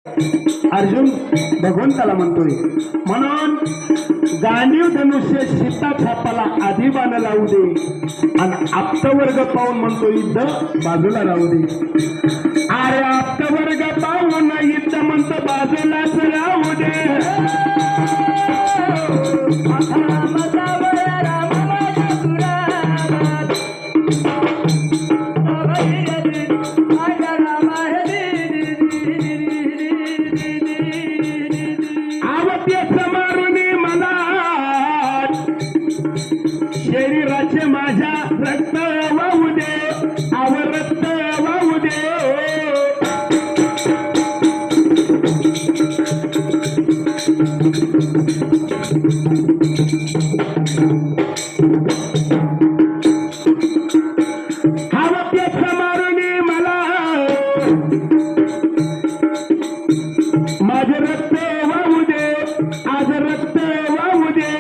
अर्जुन भगवंताला म्हणतोय, म्हणून गांडीव धनुष्य सीता छापाला आधी बाण लावू दे आणि आप्तवर्ग पाहून म्हणतो युद्ध बाजूला राहू दे. अरे आप्तवर्ग पाहून युद्ध म्हणतो बाजूलाच राहू दे. शरीराचे माझ्या रक्त वाहू दे, आवर रक्त वाहू दे. हवतेच मारून मला माझे रक्त वाहू दे, आज रक्त वाहू दे.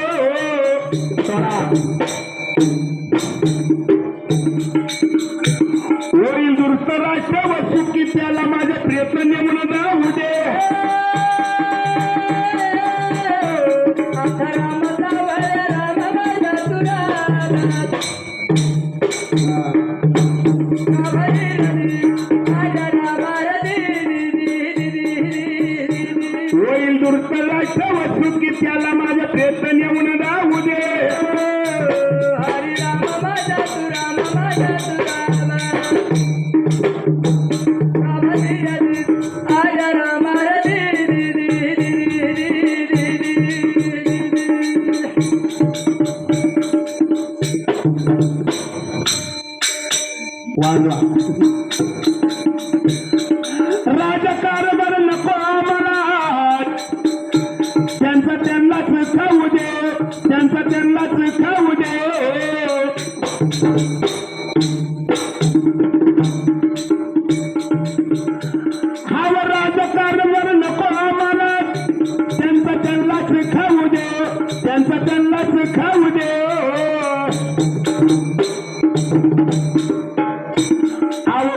होईल धृतराष्ट्र व सुखी त्याला माझे प्रयत्न नेमून जाऊ दे. होईल धृतराष्ट्र व सुखी त्याला माझे प्रयत्न नेमून जाऊ दे. राजकारभार नको आम्हाला, त्यांचा त्यांनाच खाऊ दे, त्यांचा त्यांनाच खाऊ दे. हा राजकारभार नको आम्हाला, त्यांचा त्यांनाच खाऊ दे, त्यांचा त्यांनाच खाऊ दे.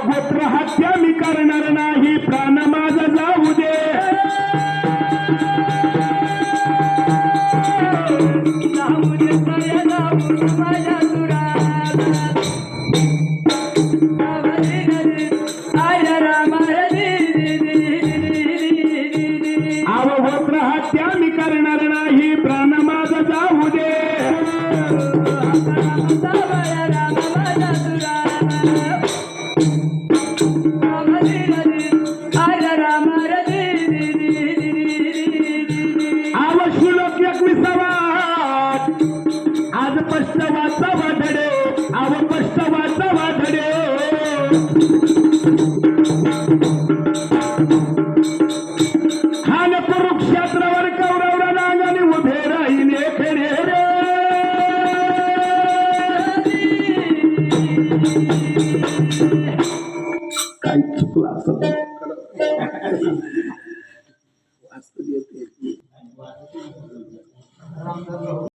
गोत्र हत्या मी करणार नाही, प्राण माझा जाऊ दे. गोत्र हत्या